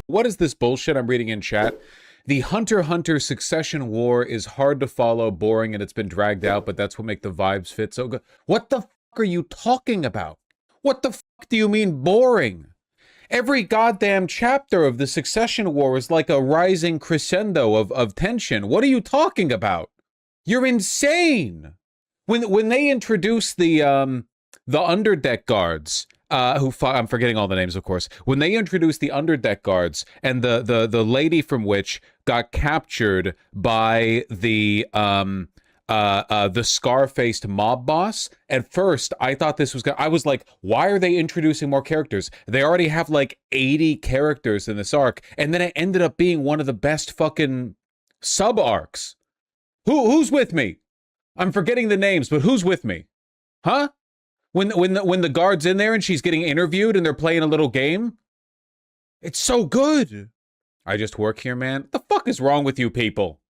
What is this bullshit I'm reading in chat? The Hunter x Hunter succession war is hard to follow, boring, and it's been dragged out, but that's what make the vibes fit so good. What the fuck are you talking about? What the fuck do you mean boring? Every goddamn chapter of the succession war is like a rising crescendo of tension. What are you talking about? You're insane. When they introduced the underdeck guards, I'm forgetting all the names, of course. When they introduced the underdeck guards and the lady from which got captured by the scar-faced mob boss, at first I thought this was I was like, why are they introducing more characters? They already have like 80 characters in this arc, and then it ended up being one of the best fucking sub arcs. Who's with me? I'm forgetting the names, but who's with me? Huh? When the guard's in there and she's getting interviewed and they're playing a little game? It's so good. I just work here, man. What the fuck is wrong with you people?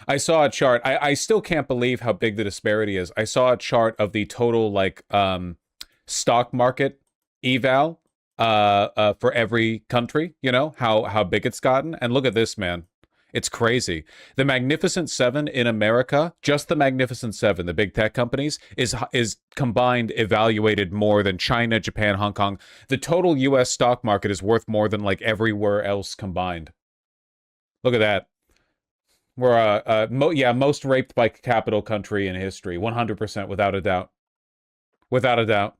I saw a chart. I still can't believe how big the disparity is. I saw a chart of the total, like, stock market eval for every country, you know, how big it's gotten. And look at this, man. It's crazy. The Magnificent Seven in America, just the Magnificent Seven, the big tech companies, is combined evaluated more than China, Japan, Hong Kong. The total U.S. stock market is worth more than like everywhere else combined. Look at that. We're most raped by capital country in history, 100%, without a doubt. Without a doubt.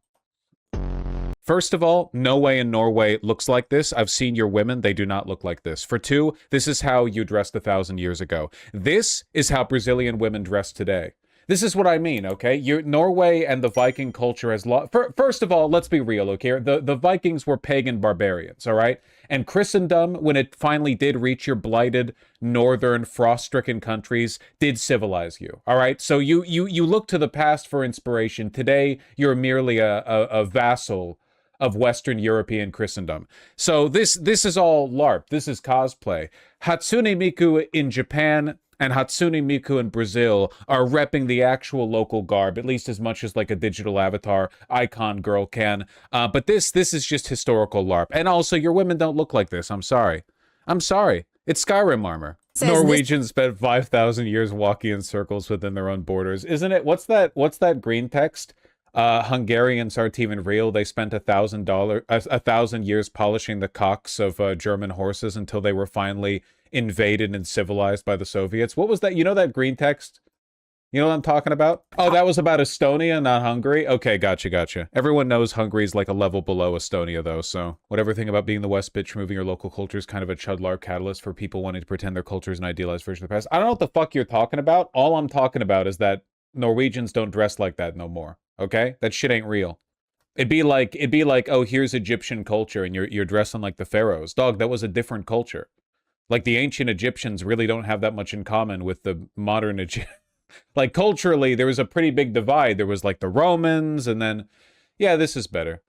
First of all, no way in Norway looks like this. I've seen your women. They do not look like this. For two, this is how you dressed 1,000 years ago. This is how Brazilian women dress today. This is what I mean, okay? Norway and the Viking culture has lost... First of all, let's be real, okay? The Vikings were pagan barbarians, all right? And Christendom, when it finally did reach your blighted, northern, frost-stricken countries, did civilize you, all right? So you look to the past for inspiration. Today, you're merely a vassal of Western European Christendom. So this is all LARP. This is cosplay. Hatsune Miku in Japan and Hatsune Miku in Brazil are repping the actual local garb, at least as much as like a digital avatar icon girl can. But this is just historical LARP. And also, your women don't look like this. I'm sorry. I'm sorry. It's Skyrim armor. Norwegians spent 5,000 years walking in circles within their own borders. Isn't it? What's that green text? Hungarians aren't even real. They spent $1,000 years polishing the cocks of German horses until they were finally invaded and civilized by the Soviets. What was that? You know that green text? You know what I'm talking about? Oh, that was about Estonia, not Hungary? Okay, gotcha. Everyone knows Hungary's like a level below Estonia, though, so whatever thing about being the West bitch moving your local culture is kind of a chud-larp catalyst for people wanting to pretend their culture is an idealized version of the past. I don't know what the fuck you're talking about. All I'm talking about is that Norwegians don't dress like that no more. Okay? That shit ain't real. It'd be like, oh, here's Egyptian culture and you're dressing like the pharaohs. Dog, that was a different culture. Like, the ancient Egyptians really don't have that much in common with the modern Egyptians. Like, culturally, there was a pretty big divide. There was, like, the Romans, and then... Yeah, this is better.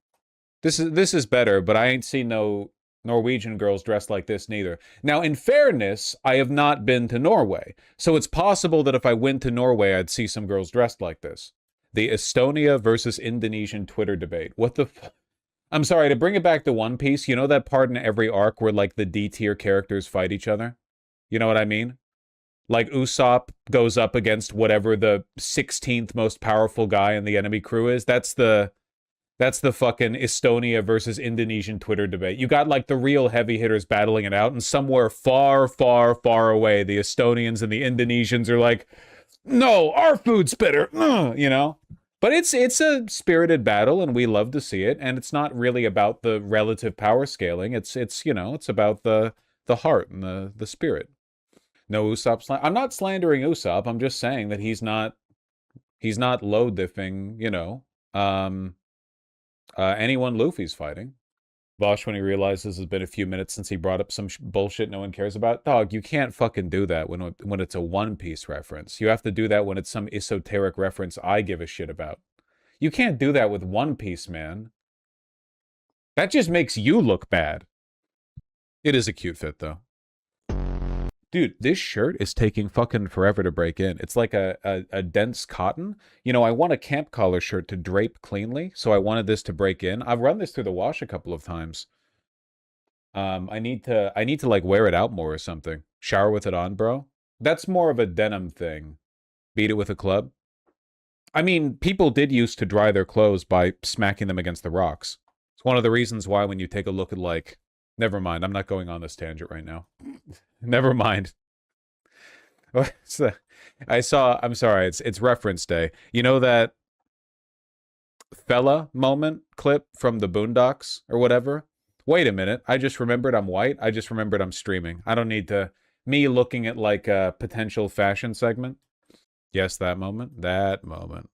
This is better, but I ain't seen no Norwegian girls dressed like this, neither. Now, in fairness, I have not been to Norway. So it's possible that if I went to Norway, I'd see some girls dressed like this. The Estonia versus Indonesian Twitter debate. What the f... I'm sorry, to bring it back to One Piece, you know that part in every arc where, like, the D-tier characters fight each other? You know what I mean? Like, Usopp goes up against whatever the 16th most powerful guy in the enemy crew is. That's the fucking Estonia versus Indonesian Twitter debate. You got, like, the real heavy hitters battling it out, and somewhere far, far, far away, the Estonians and the Indonesians are like, no, our food's better, you know? But it's a spirited battle, and we love to see it, and it's not really about the relative power scaling. It's you know, it's about the heart and the spirit. No Usopp I'm not slandering Usopp. I'm just saying that he's not low diffing, you know, anyone Luffy's fighting. Vaush, when he realizes it's been a few minutes since he brought up some bullshit no one cares about. Dog, you can't fucking do that when it's a One Piece reference. You have to do that when it's some esoteric reference I give a shit about. You can't do that with One Piece, man. That just makes you look bad. It is a cute fit, though. Dude, this shirt is taking fucking forever to break in. It's like a dense cotton. You know, I want a camp collar shirt to drape cleanly, so I wanted this to break in. I've run this through the wash a couple of times. I need to like wear it out more or something. Shower with it on, bro. That's more of a denim thing. Beat it with a club. I mean, people did used to dry their clothes by smacking them against the rocks. It's one of the reasons why when you take a look at like, never mind, I'm not going on this tangent right now. Never mind. I'm sorry, it's reference day. You know that fella moment clip from the Boondocks or whatever? Wait a minute, I just remembered I'm white. I just remembered I'm streaming. I don't need to, me looking at like a potential fashion segment. Yes, that moment. That moment.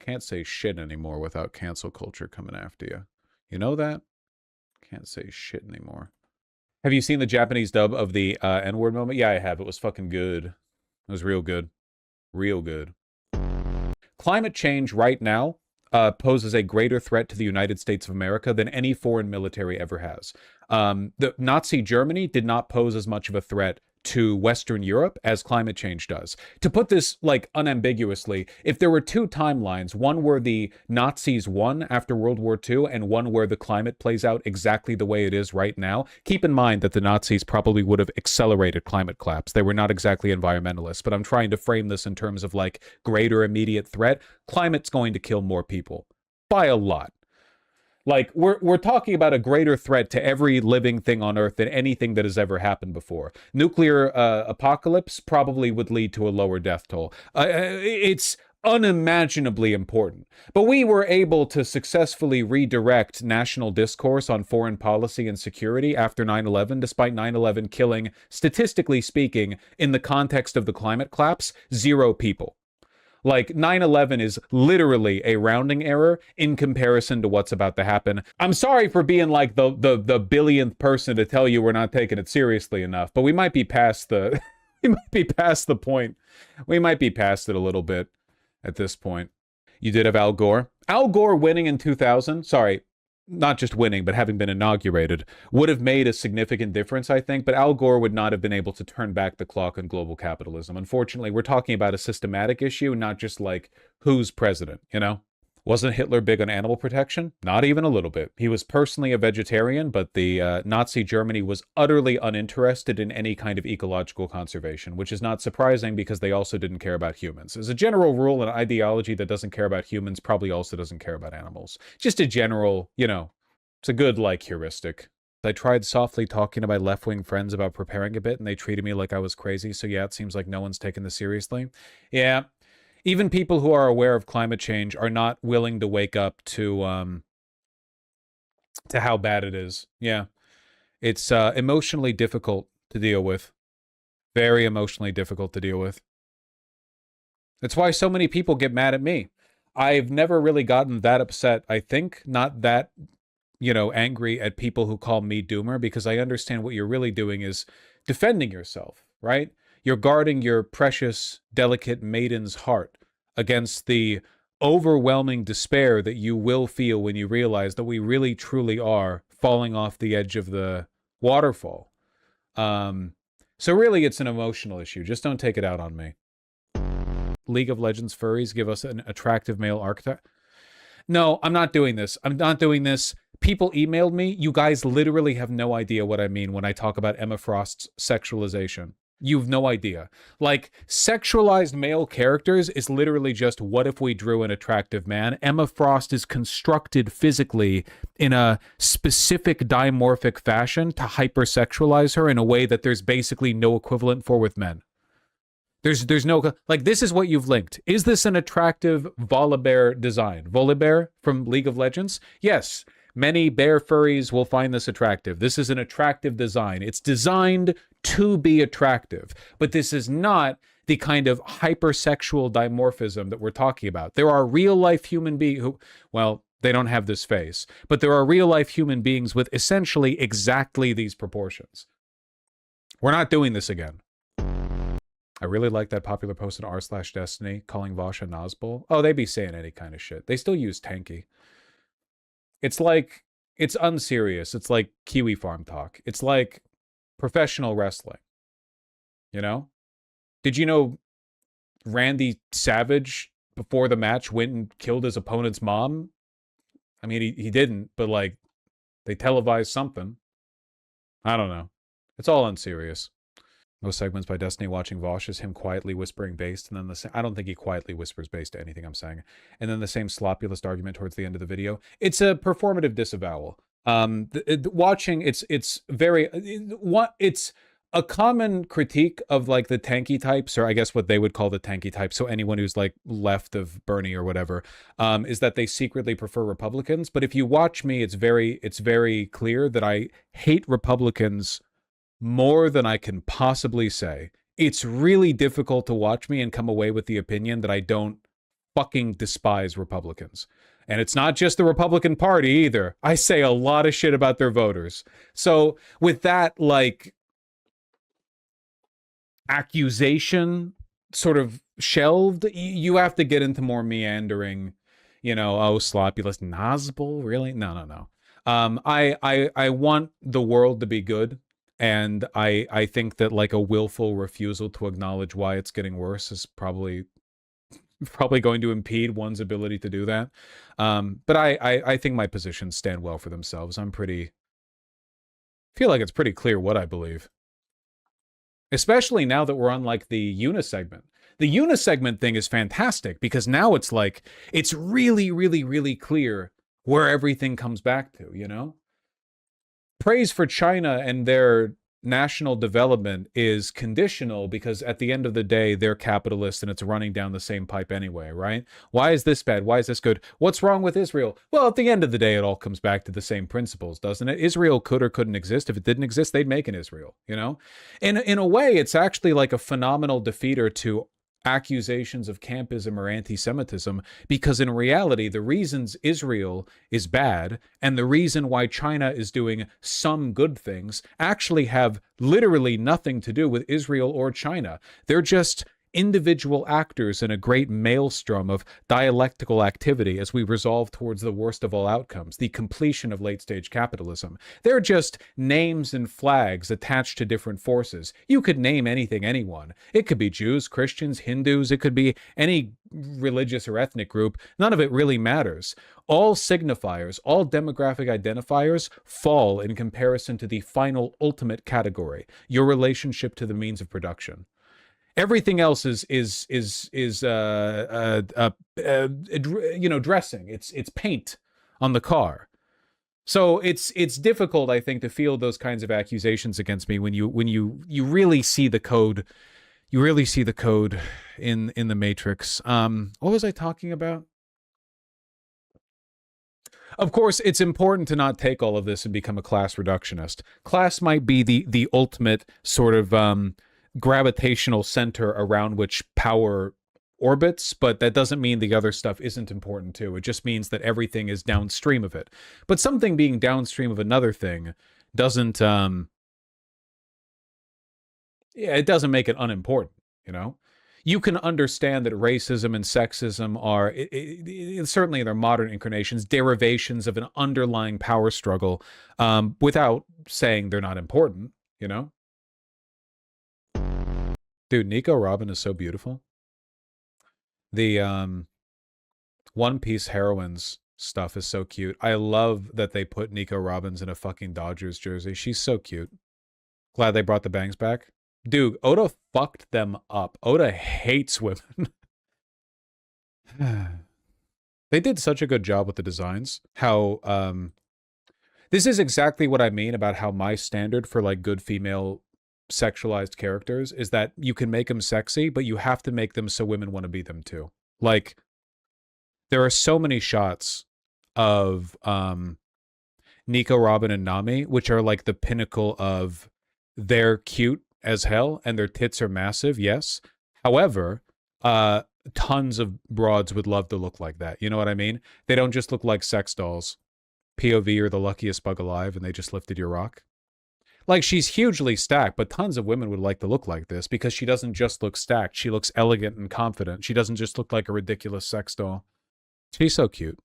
Can't say shit anymore without cancel culture coming after you. You know that? Can't say shit anymore. Have you seen the Japanese dub of the N-word moment? Yeah, I have. It was fucking good. It was real good. Real good. Climate change right now poses a greater threat to the United States of America than any foreign military ever has. The Nazi Germany did not pose as much of a threat to Western Europe as climate change does. To put this like unambiguously, if there were two timelines, one where the Nazis won after World War II and one where the climate plays out exactly the way it is right now, keep in mind that the Nazis probably would have accelerated climate collapse. They were not exactly environmentalists, but I'm trying to frame this in terms of like greater immediate threat. Climate's going to kill more people by a lot. Like, we're talking about a greater threat to every living thing on Earth than anything that has ever happened before. Nuclear apocalypse probably would lead to a lower death toll. It's unimaginably important. But we were able to successfully redirect national discourse on foreign policy and security after 9/11, despite 9/11 killing, statistically speaking, in the context of the climate collapse, 0 people. Like 9/11 is literally a rounding error in comparison to what's about to happen. I'm sorry for being like the billionth person to tell you we're not taking it seriously enough, but we might be past the we might be past the point. We might be past it a little bit at this point. You did have Al Gore. Al Gore winning in 2000. Sorry, not just winning, but having been inaugurated, would have made a significant difference, I think, but Al Gore would not have been able to turn back the clock on global capitalism. Unfortunately, we're talking about a systematic issue, not just like who's president, you know? Wasn't Hitler big on animal protection? Not even a little bit. He was personally a vegetarian, but the Nazi Germany was utterly uninterested in any kind of ecological conservation, which is not surprising because they also didn't care about humans. As a general rule, an ideology that doesn't care about humans probably also doesn't care about animals. Just a general, you know, it's a good, like, heuristic. I tried softly talking to my left-wing friends about preparing a bit, and they treated me like I was crazy, so yeah, it seems like no one's taking this seriously. Yeah. Even people who are aware of climate change are not willing to wake up to how bad it is. Yeah. It's emotionally difficult to deal with. Very emotionally difficult to deal with. That's why so many people get mad at me. I've never really gotten that upset, I think. Not that, you know, angry at people who call me doomer, because I understand what you're really doing is defending yourself, right? You're guarding your precious, delicate maiden's heart against the overwhelming despair that you will feel when you realize that we really, truly are falling off the edge of the waterfall. So really, it's an emotional issue. Just don't take it out on me. League of Legends furries give us an attractive male archetype. No, I'm not doing this. I'm not doing this. People emailed me. You guys literally have no idea what I mean when I talk about Emma Frost's sexualization. You've no idea. Like, sexualized male characters is literally just, what if we drew an attractive man? Emma Frost is constructed physically in a specific dimorphic fashion to hypersexualize her in a way that there's basically no equivalent for with men. There's no, like, this is what you've linked. Is this an attractive Volibear design? Volibear from League of Legends? Yes. Many bear furries will find this attractive. This is an attractive design. It's designed to be attractive, but this is not the kind of hypersexual dimorphism that we're talking about. There are real-life human beings who, well, they don't have this face, but there are real-life human beings with essentially exactly these proportions. We're not doing this again. I really like that popular post in r/Destiny calling Vaush a Nazbol. Oh, they be saying any kind of shit. They still use Tanky. It's like, it's unserious. It's like Kiwi Farm talk. It's like professional wrestling. You know? Did you know Randy Savage, before the match, went and killed his opponent's mom? I mean, he didn't, but like, they televised something. I don't know. It's all unserious. Most segments by Destiny watching Vaush is him quietly whispering based, and then I don't think he quietly whispers based to anything I'm saying. And then the same sloppulist argument towards the end of the video. It's a performative disavowal. Watching, it's very, it's a common critique of like the tanky types, or I guess what they would call the tanky type. So anyone who's like left of Bernie or whatever, is that they secretly prefer Republicans. But if you watch me, it's very clear that I hate Republicans more than I can possibly say. It's really difficult to watch me and come away with the opinion that I don't fucking despise Republicans. And it's not just the Republican Party either. I say a lot of shit about their voters. So with that, like, accusation sort of shelved, you have to get into more meandering, you know, oh, sloppulist Nazbol, really? No. I want the world to be good. And I think that like a willful refusal to acknowledge why it's getting worse is probably going to impede one's ability to do that. But I think my positions stand well for themselves. Feel like it's pretty clear what I believe. Especially now that we're on like the unisegment. The unisegment thing is fantastic because now it's like, it's really clear where everything comes back to, you know? Praise for China and their national development is conditional because at the end of the day, they're capitalist and it's running down the same pipe anyway, right? Why is this bad? Why is this good? What's wrong with Israel? Well, at the end of the day, it all comes back to the same principles, doesn't it? Israel could or couldn't exist. If it didn't exist, they'd make an Israel, you know? In a way, it's actually like a phenomenal defeater to accusations of campism or anti-Semitism, because in reality, the reasons Israel is bad and the reason why China is doing some good things actually have literally nothing to do with Israel or China. They're just individual actors in a great maelstrom of dialectical activity as we resolve towards the worst of all outcomes, the completion of late-stage capitalism. They're just names and flags attached to different forces. You could name anything, anyone. It could be Jews, Christians, Hindus, it could be any religious or ethnic group. None of it really matters. All signifiers, all demographic identifiers fall in comparison to the final ultimate category, your relationship to the means of production. Everything else is you know, dressing. It's paint on the car. So it's difficult, I think, to feel those kinds of accusations against me when you really see the code. You really see the code in the Matrix. What was I talking about? Of course, it's important to not take all of this and become a class reductionist. Class might be the ultimate sort of gravitational center around which power orbits, but that doesn't mean the other stuff isn't important too. It just means that everything is downstream of it. But something being downstream of another thing doesn't it doesn't make it unimportant, you know? You can understand that racism and sexism are, certainly in their modern incarnations, derivations of an underlying power struggle, without saying they're not important, you know? Dude, Nico Robin is so beautiful. The One Piece heroines stuff is so cute. I love that they put Nico Robbins in a fucking Dodgers jersey. She's so cute. Glad they brought the bangs back. Dude, Oda fucked them up. Oda hates women. They did such a good job with the designs. How this is exactly what I mean about how my standard for like good female sexualized characters is that you can make them sexy, but you have to make them so women want to be them too. Like, there are so many shots of Nico, Robin, and Nami, which are like the pinnacle of they're cute as hell and their tits are massive, yes. However, tons of broads would love to look like that. You know what I mean? They don't just look like sex dolls. POV are the luckiest bug alive and they just lifted your rock. Like, she's hugely stacked, but tons of women would like to look like this because she doesn't just look stacked. She looks elegant and confident. She doesn't just look like a ridiculous sex doll. She's so cute.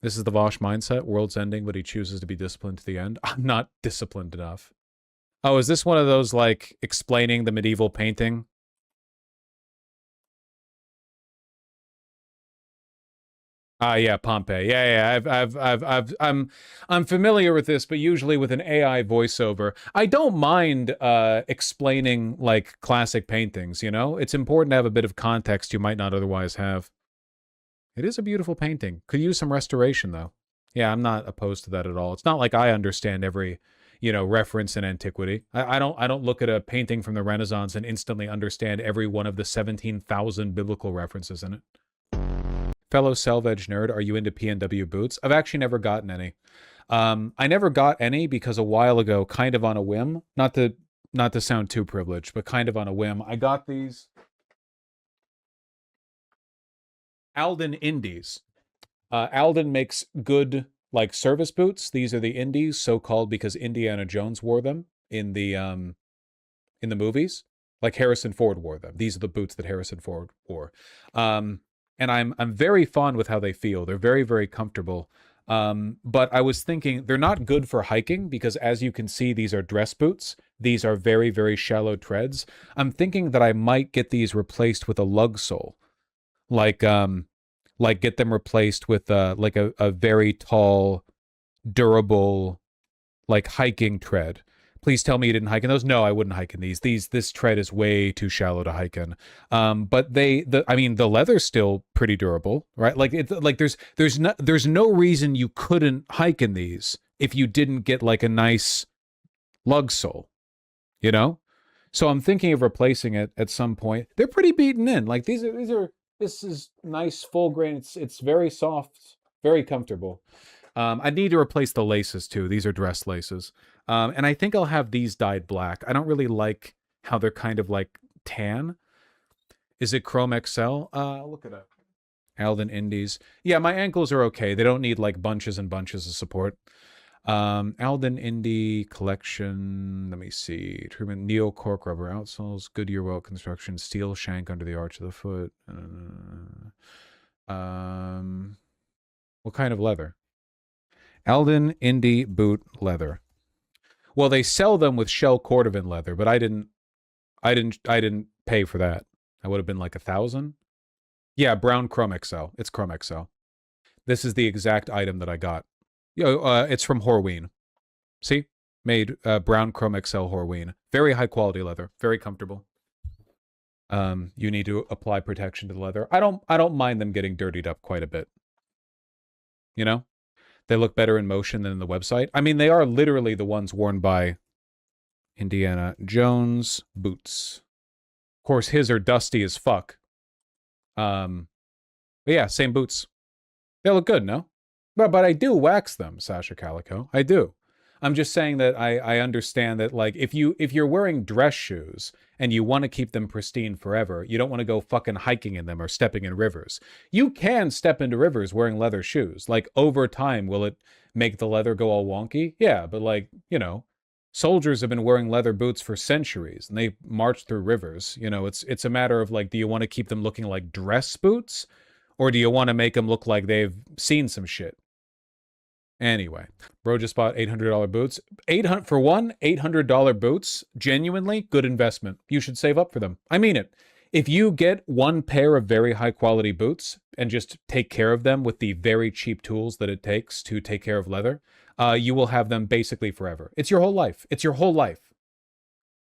This is the Vaush mindset. World's ending, but he chooses to be disciplined to the end. I'm not disciplined enough. Oh, is this one of those, like, explaining the medieval painting? Yeah, Pompeii. I'm familiar with this, but usually with an AI voiceover. I don't mind explaining like classic paintings, you know? It's important to have a bit of context you might not otherwise have. It is a beautiful painting. Could use some restoration though. Yeah, I'm not opposed to that at all. It's not like I understand every, reference in antiquity. I don't look at a painting from the Renaissance and instantly understand every one of the 17,000 biblical references in it. Fellow Selvage nerd, are you into PNW boots? I've actually never gotten any. I never got any because a while ago, kind of on a whim, not to sound too privileged, but kind of on a whim, I got these Alden Indies. Alden makes good like service boots. These are the Indies, so called because Indiana Jones wore them in the movies. Like Harrison Ford wore them. These are the boots that Harrison Ford wore. And I'm very fond with how they feel. They're very, very comfortable. But I was thinking they're not good for hiking because, as you can see, these are dress boots. These are very, very shallow treads. I'm thinking that I might get these replaced with a lug sole, like get them replaced with like a very tall, durable, like hiking tread. Please tell me you didn't hike in those. No, I wouldn't hike in these. This tread is way too shallow to hike in. But the leather's still pretty durable, right? Like it's like there's no reason you couldn't hike in these if you didn't get like a nice lug sole, you know? So I'm thinking of replacing it at some point. They're pretty beaten in. Like this is nice full grain. It's very soft, very comfortable. I need to replace the laces too. These are dress laces. And I think I'll have these dyed black. I don't really like how they're kind of like tan. Is it Chrome XL? Look it up. Alden Indies. Yeah, my ankles are okay. They don't need like bunches and bunches of support. Alden Indie collection. Let me see. Truman Neo cork rubber outsoles. Goodyear welt construction. Steel shank under the arch of the foot. What kind of leather? Alden Indie boot leather. Well, they sell them with shell cordovan leather, but I didn't pay for that. That would have been like $1,000. Yeah, brown Chrome XL. It's Chrome XL. This is the exact item that I got. It's from Horween. See? Made brown Chrome XL Horween. Very high quality leather. Very comfortable. You need to apply protection to the leather. I don't mind them getting dirtied up quite a bit. You know? They look better in motion than in the website. I mean, they are literally the ones worn by Indiana Jones boots. Of course, his are dusty as fuck. But yeah, same boots. They look good, no? But I do wax them, Sasha Calico. I do. I'm just saying that I understand that, like, if you're wearing dress shoes and you want to keep them pristine forever, you don't want to go fucking hiking in them or stepping in rivers. You can step into rivers wearing leather shoes. Like, over time, will it make the leather go all wonky? Yeah, but like, soldiers have been wearing leather boots for centuries and they march through rivers. It's a matter of like, do you want to keep them looking like dress boots or do you want to make them look like they've seen some shit? Anyway, bro just bought $800 boots. $800 boots, genuinely good investment. You should save up for them. I mean it. If you get one pair of very high quality boots and just take care of them with the very cheap tools that it takes to take care of leather, you will have them basically forever. It's your whole life. It's your whole life.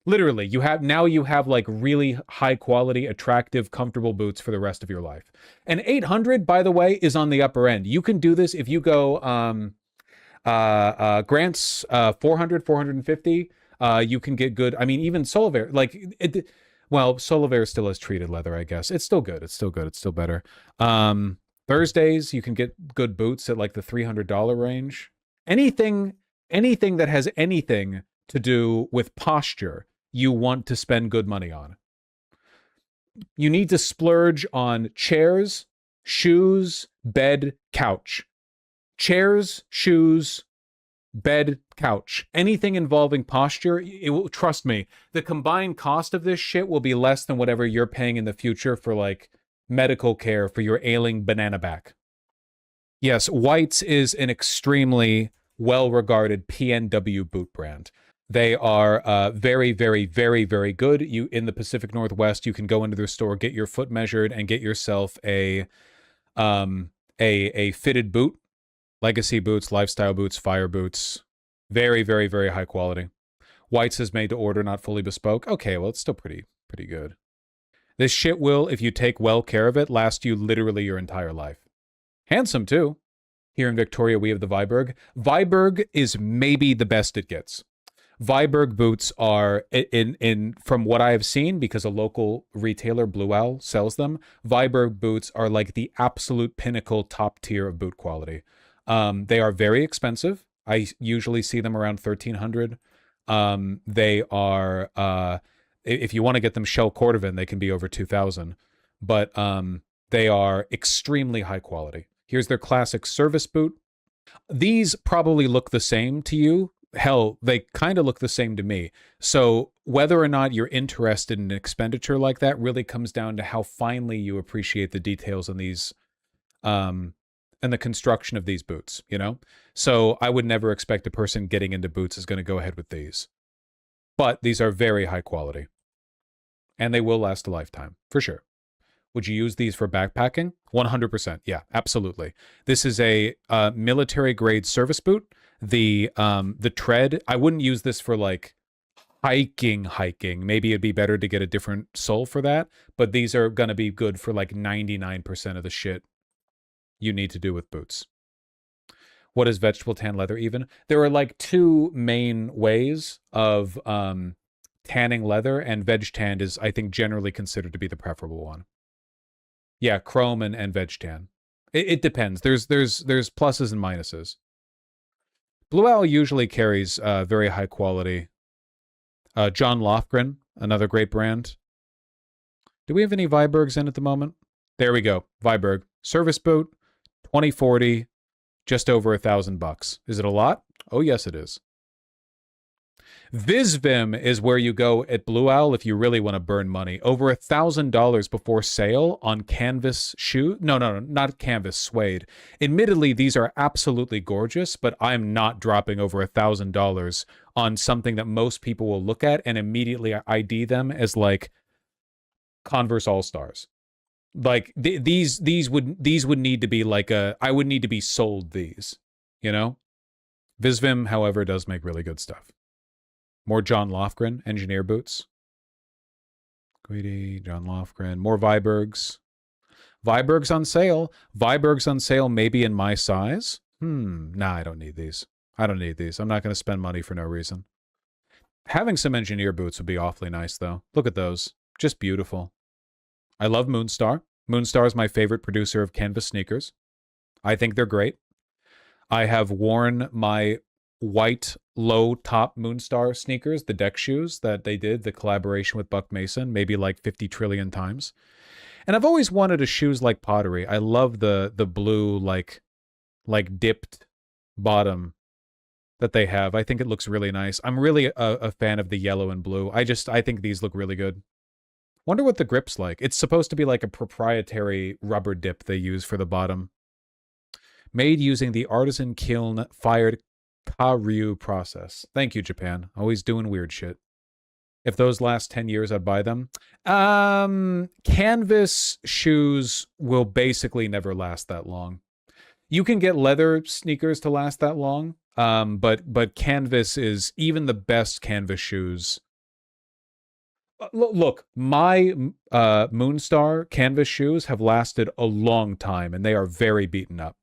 Literally, you have like really high quality, attractive, comfortable boots for the rest of your life. And 800, by the way, is on the upper end. You can do this if you go Grant's 400, 450. You can get good. I mean, even Solivare, like Solivare still has treated leather, I guess. It's still good. It's still good. It's still better. Thursdays, you can get good boots at like the $300 range. Anything that has anything to do with posture, you want to spend good money on. You need to splurge on chairs, shoes, bed, couch. Chairs, shoes, bed, couch. Anything involving posture, it will, trust me, the combined cost of this shit will be less than whatever you're paying in the future for like medical care for your ailing banana back. Yes, White's is an extremely well-regarded PNW boot brand. They are very, very, very, very good. You in the Pacific Northwest, you can go into their store, get your foot measured, and get yourself a a fitted boot, legacy boots, lifestyle boots, fire boots. Very, very, very high quality. White says made to order, not fully bespoke. Okay, well, it's still pretty good. This shit will, if you take well care of it, last you literally your entire life. Handsome, too. Here in Victoria, we have the Viberg. Viberg is maybe the best it gets. Viberg boots are, from what I have seen, because a local retailer, Blue Owl, sells them, Viberg boots are like the absolute pinnacle top tier of boot quality. They are very expensive. I usually see them around $1,300. They are, if you want to get them shell cordovan, they can be over $2,000. But they are extremely high quality. Here's their classic service boot. These probably look the same to you. Hell, they kind of look the same to me. So whether or not you're interested in an expenditure like that really comes down to how finely you appreciate the details in these, and the construction of these boots, you know? So I would never expect a person getting into boots is going to go ahead with these. But these are very high quality. And they will last a lifetime, for sure. Would you use these for backpacking? 100%. Yeah, absolutely. This is a military grade service boot. The tread, I wouldn't use this for like hiking. Maybe it'd be better to get a different sole for that. But these are going to be good for like 99% of the shit you need to do with boots. What is vegetable tan leather even? There are like two main ways of tanning leather, and veg tan is, I think, generally considered to be the preferable one. Yeah, chrome and veg tan. It depends. There's pluses and minuses. Blue Owl usually carries very high quality. John Lofgren, another great brand. Do we have any Vibergs in at the moment? There we go. Viberg service boot, 2040, just over $1,000. Is it a lot? Oh yes, it is. Visvim is where you go at Blue Owl if you really want to burn money. Over $1,000 before sale on canvas shoe. No, not canvas, suede. Admittedly, these are absolutely gorgeous, but I'm not dropping over $1,000 on something that most people will look at and immediately ID them as like Converse All-Stars. Like these would need to be like I would need to be sold these, you know? Visvim, however, does make really good stuff. More John Lofgren, engineer boots. Greedy, John Lofgren. More Vibergs. Vibergs on sale. Vibergs on sale maybe in my size. Nah, I don't need these. I don't need these. I'm not going to spend money for no reason. Having some engineer boots would be awfully nice, though. Look at those. Just beautiful. I love Moonstar. Moonstar is my favorite producer of canvas sneakers. I think they're great. I have worn my white low-top Moonstar sneakers, the deck shoes that they did, the collaboration with Buck Mason, maybe like 50 trillion times. And I've always wanted a shoes like Pottery. I love the blue, like dipped bottom that they have. I think it looks really nice. I'm really a fan of the yellow and blue. I think these look really good. Wonder what the grip's like. It's supposed to be like a proprietary rubber dip they use for the bottom. Made using the artisan kiln-fired Karyu process. Thank you, Japan. Always doing weird shit. If those last 10 years, I'd buy them. Canvas shoes will basically never last that long. You can get leather sneakers to last that long, but canvas is, even the best canvas shoes. Look, my Moonstar canvas shoes have lasted a long time, and they are very beaten up.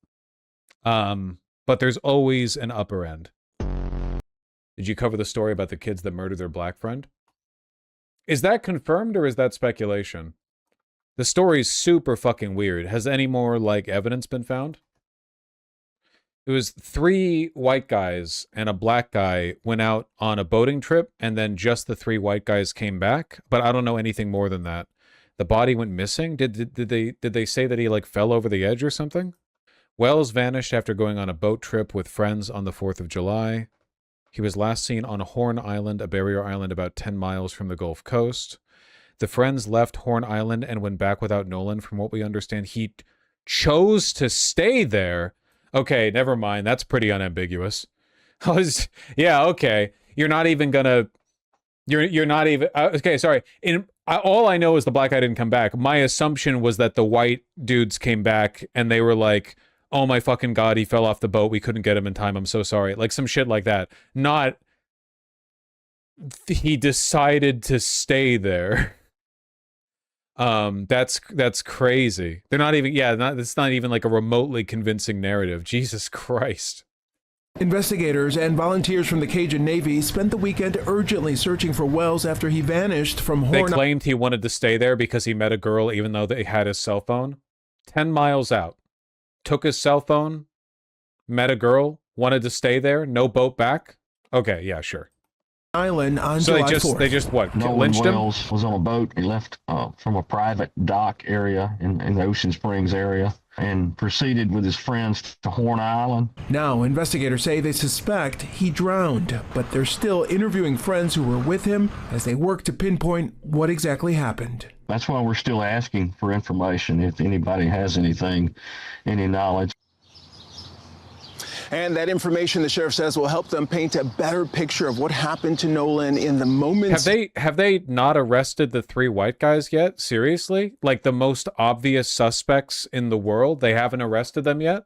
But there's always an upper end. Did you cover the story about the kids that murdered their black friend? Is that confirmed or is that speculation? The story's super fucking weird. Has any more, like, evidence been found? It was 3 white guys and a black guy went out on a boating trip, and then just the 3 white guys came back, but I don't know anything more than that. The body went missing? Did they say that he, like, fell over the edge or something? Wells vanished after going on a boat trip with friends on the 4th of July. He was last seen on Horn Island, a barrier island about 10 miles from the Gulf Coast. The friends left Horn Island and went back without Nolan. From what we understand, he chose to stay there. Okay, never mind. That's pretty unambiguous. Yeah, okay. You're not even gonna... You're not even... okay, sorry. All I know is the black guy didn't come back. My assumption was that the white dudes came back and they were like, oh my fucking God, he fell off the boat. We couldn't get him in time. I'm so sorry. Like some shit like that. Not, he decided to stay there. That's crazy. They're not even, it's not even like a remotely convincing narrative. Jesus Christ. Investigators and volunteers from the Cajun Navy spent the weekend urgently searching for Wells after he vanished from Horn. They claimed he wanted to stay there because he met a girl even though they had his cell phone. 10 miles out. Took his cell phone, met a girl, wanted to stay there, no boat back. Okay, yeah, sure. Island on so July 4th. they just what? Nolan Lynched him? Wells was on a boat. He left from a private dock area in the Ocean Springs area and proceeded with his friends to Horn Island. Now, investigators say they suspect he drowned, but they're still interviewing friends who were with him as they work to pinpoint what exactly happened. That's why we're still asking for information if anybody has any knowledge. And that information, the sheriff says, will help them paint a better picture of what happened to Nolan in the moments. Have they not arrested the 3 white guys yet? Seriously? Like the most obvious suspects in the world? They haven't arrested them yet?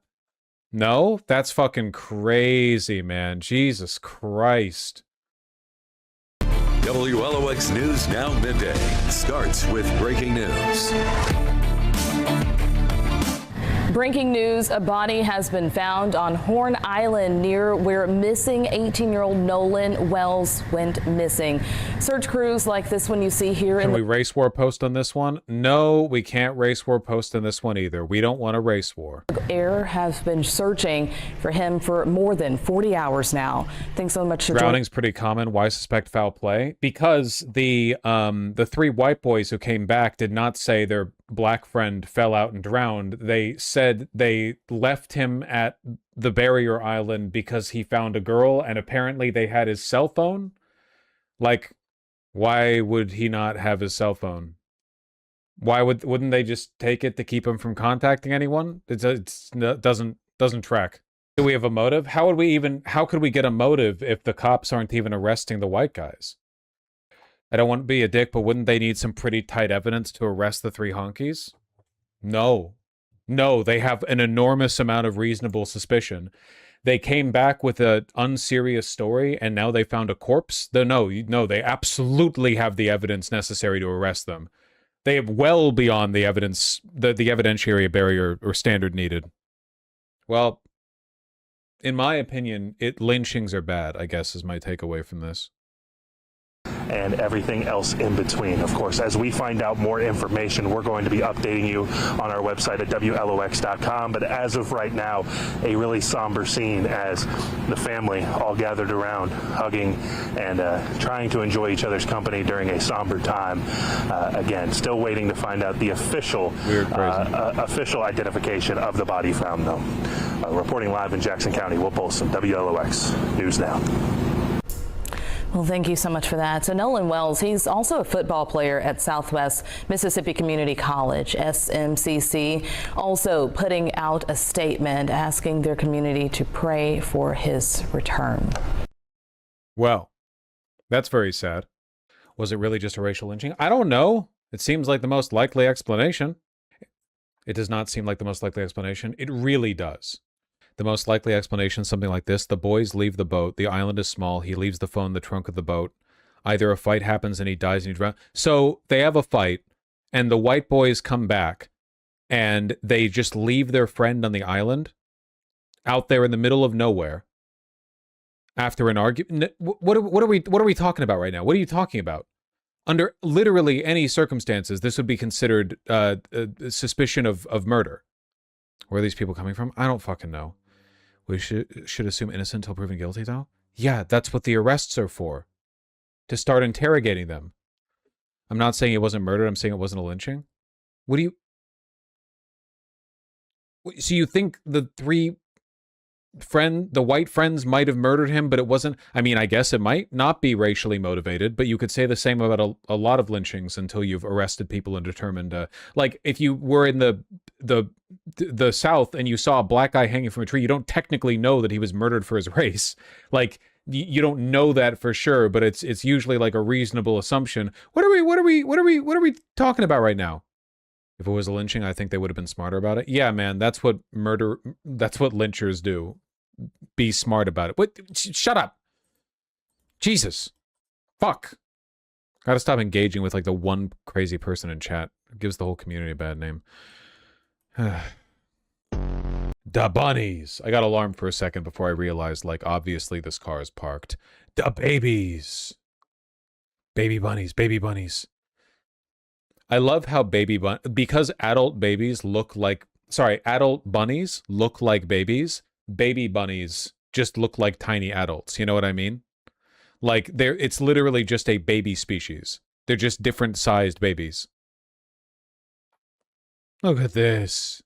No? That's fucking crazy, man. Jesus Christ. WLOX News Now Midday starts with breaking news. Breaking news, a body has been found on Horn Island near where missing 18-year-old Nolan Wells went missing. Search crews like this one you see here. Can we race war post on this one? No, we can't race war post on this one either. We don't want a race war. Air have been searching for him for more than 40 hours now. Thanks so much. Drowning's pretty common. Why suspect foul play? Because the 3 white boys who came back did not say their black friend fell out and drowned. They said they left him at the barrier island because he found a girl, and apparently they had his cell phone. Like, why would he not have his cell phone? Why wouldn't they just take it to keep him from contacting anyone? It doesn't track. Do we have a motive? How could we get a motive if the cops aren't even arresting the white guys? I don't want to be a dick, but wouldn't they need some pretty tight evidence to arrest the 3 honkies? No. No, they have an enormous amount of reasonable suspicion. They came back with an unserious story, and now they found a corpse? No, they absolutely have the evidence necessary to arrest them. They have well beyond the evidence, the evidentiary barrier or standard needed. Well, in my opinion, lynchings are bad, I guess, is my takeaway from this. And everything else in between. Of course, as we find out more information, we're going to be updating you on our website at WLOX.com. But as of right now, a really somber scene as the family all gathered around, hugging and trying to enjoy each other's company during a somber time. Again, still waiting to find out the official identification of the body found, though. Reporting live in Jackson County, Will Polson, WLOX News Now. Well, thank you so much for that. So Nolan Wells, he's also a football player at Southwest Mississippi Community College, SMCC, also putting out a statement asking their community to pray for his return. Well, that's very sad. Was it really just a racial lynching? I don't know. It seems like the most likely explanation. It does not seem like the most likely explanation. It really does. The most likely explanation, something like this: the boys leave the boat, the island is small, he leaves the phone in the trunk of the boat. Either a fight happens and he dies and he drowns. So they have a fight, and the white boys come back, and they just leave their friend on the island, out there in the middle of nowhere, after an argument. What are we talking about right now? What are you talking about? Under literally any circumstances, this would be considered suspicion of murder. Where are these people coming from? I don't fucking know. We should assume innocent until proven guilty, though? Yeah, that's what the arrests are for. To start interrogating them. I'm not saying it wasn't murder, I'm saying it wasn't a lynching. What do you... So you think the white friends might have murdered him, but it wasn't... I mean, I guess it might not be racially motivated, but you could say the same about a lot of lynchings until you've arrested people and determined... like, if you were in the South and you saw a black guy hanging from a tree, you don't technically know that he was murdered for his race. Like, you don't know that for sure, but it's usually like a reasonable assumption. What are we talking about right now? If it was a lynching, I think they would have been smarter about it. Yeah, man, that's what lynchers do. Be smart about it. What? Shut up. Jesus. Fuck. Gotta stop engaging with like the one crazy person in chat. It gives the whole community a bad name. Da bunnies. I got alarmed for a second before I realized, like, obviously this car is parked. Da babies. Baby bunnies, baby bunnies. I love how because adult babies look like, adult bunnies look like babies, baby bunnies just look like tiny adults. You know what I mean? Like, it's literally just a baby species. They're just different sized babies. Look at this.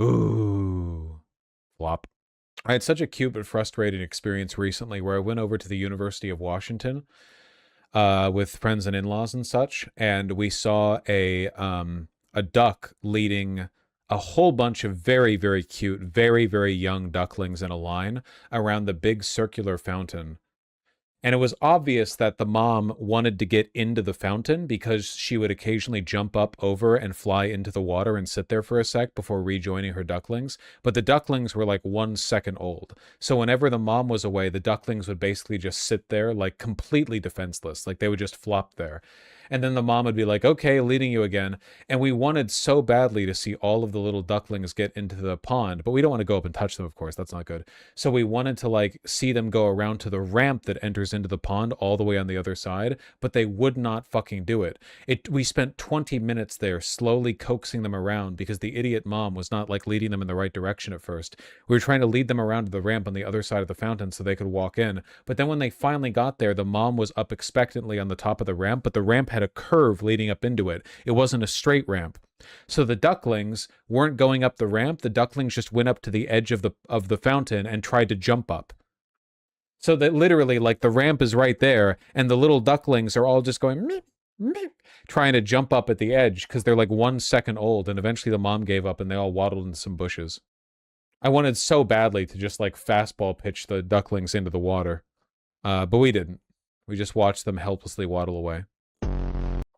Ooh. Flop. I had such a cute but frustrating experience recently where I went over to the University of Washington with friends and in-laws and such, and we saw a duck leading a whole bunch of very, very cute, very, very young ducklings in a line around the big circular fountain. And it was obvious that the mom wanted to get into the fountain because she would occasionally jump up over and fly into the water and sit there for a sec before rejoining her ducklings. But the ducklings were like 1 second old. So whenever the mom was away, the ducklings would basically just sit there like completely defenseless. Like they would just flop there. And then the mom would be like, okay, leading you again. And we wanted so badly to see all of the little ducklings get into the pond, but we don't want to go up and touch them, of course. That's not good. So we wanted to like see them go around to the ramp that enters into the pond all the way on the other side, but they would not fucking do it. We spent 20 minutes there slowly coaxing them around because the idiot mom was not like leading them in the right direction at first. We were trying to lead them around to the ramp on the other side of the fountain so they could walk in. But then when they finally got there, the mom was up expectantly on the top of the ramp, but the ramp had a curve leading up into it. It wasn't a straight ramp. So the ducklings weren't going up the ramp. The ducklings just went up to the edge of the fountain and tried to jump up. So that literally, like, the ramp is right there, and the little ducklings are all just going meep, meep, trying to jump up at the edge because they're like 1 second old, and eventually the mom gave up and they all waddled into some bushes. I wanted so badly to just like fastball pitch the ducklings into the water, but we didn't. We just watched them helplessly waddle away.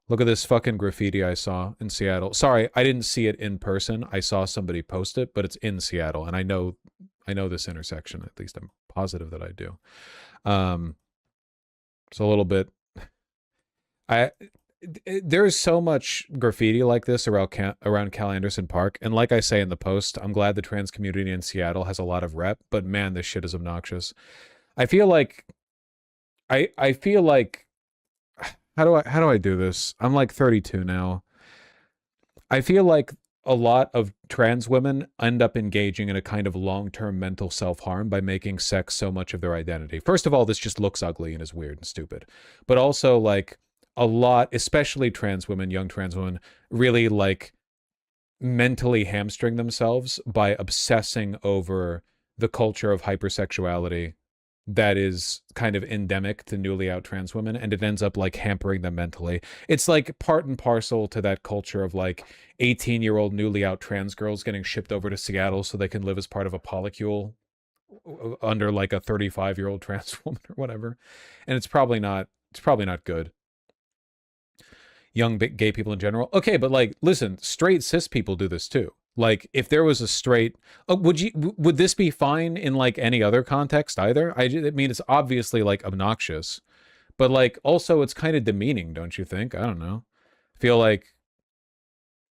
Look at this fucking graffiti I saw in Seattle. Sorry, I didn't see it in person. I saw somebody post it, but it's in Seattle, and I know this intersection. At least I'm positive that I do. It's a little bit. There's so much graffiti like this around Cal Anderson Park, and like I say in the post, I'm glad the trans community in Seattle has a lot of rep. But man, this shit is obnoxious. I feel like. I feel like. How do I do this? I'm like 32 now. I feel like a lot of trans women end up engaging in a kind of long-term mental self-harm by making sex so much of their identity. First of all, this just looks ugly and is weird and stupid. But also, like, a lot, especially trans women, young trans women, really, like, mentally hamstring themselves by obsessing over the culture of hypersexuality that is kind of endemic to newly out trans women, and it ends up like hampering them mentally. It's like part and parcel to that culture of like 18-year-old newly out trans girls getting shipped over to Seattle so they can live as part of a polycule under like a 35-year-old trans woman or whatever. And it's probably not good. Young gay people in general. Okay, but like, listen, straight cis people do this too. Like, if there was a straight, would this be fine in like any other context either? I mean, it's obviously like obnoxious, but like also it's kind of demeaning, don't you think? I don't know. I feel like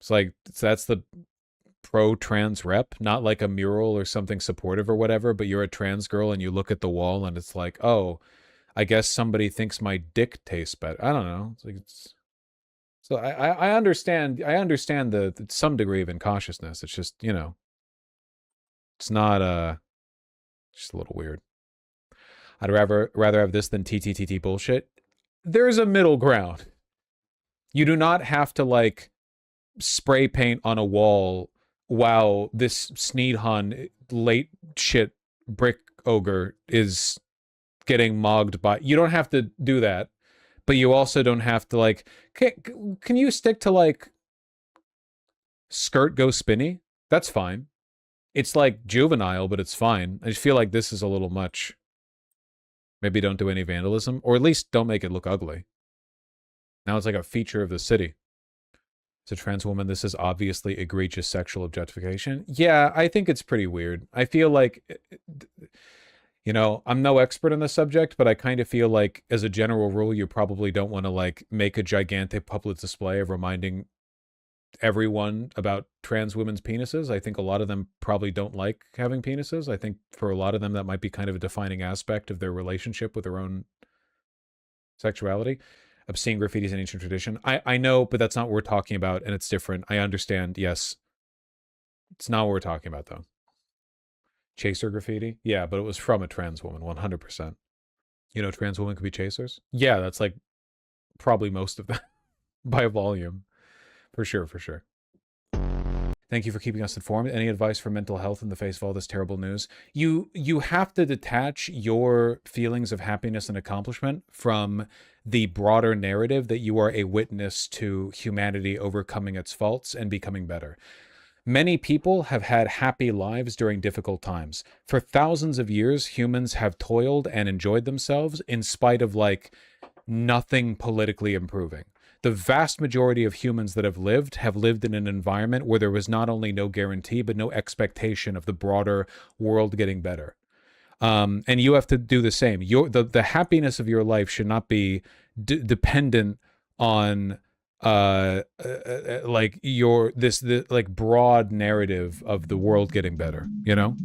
it's like that's the pro-trans rep, not like a mural or something supportive or whatever, but you're a trans girl and you look at the wall and it's like, oh, I guess somebody thinks my dick tastes better. I don't know. It's like so I understand the some degree of incautiousness. It's just, you know, it's not just a little weird. I'd rather have this than TTTT bullshit. There's a middle ground. You do not have to like spray paint on a wall while this Sneedhon late shit brick ogre is getting mogged by. You don't have to do that. But you also don't have to like, can you stick to like skirt go spinny? That's fine. It's like juvenile, but it's fine. I just feel like this is a little much. Maybe don't do any vandalism, or at least don't make it look ugly. Now it's like a feature of the city. As a trans woman, this is obviously egregious sexual objectification. Yeah, I think it's pretty weird. I feel like, you know, I'm no expert on the subject, but I kind of feel like, as a general rule, you probably don't want to, like, make a gigantic public display of reminding everyone about trans women's penises. I think a lot of them probably don't like having penises. I think for a lot of them, that might be kind of a defining aspect of their relationship with their own sexuality. Obscene graffiti is an ancient tradition. I know, but that's not what we're talking about, and it's different. I understand, yes. It's not what we're talking about, though. Chaser graffiti? Yeah, but it was from a trans woman, 100%. You know, trans women could be chasers? Yeah, that's like probably most of them by volume. For sure, for sure. Thank you for keeping us informed. Any advice for mental health in the face of all this terrible news? You have to detach your feelings of happiness and accomplishment from the broader narrative that you are a witness to humanity overcoming its faults and becoming better. Many people have had happy lives during difficult times. For thousands of years, humans have toiled and enjoyed themselves in spite of, like, nothing politically improving. The vast majority of humans that have lived in an environment where there was not only no guarantee, but no expectation of the broader world getting better. And you have to do the same. The happiness of your life should not be dependent on like this like broad narrative of the world getting better, you know?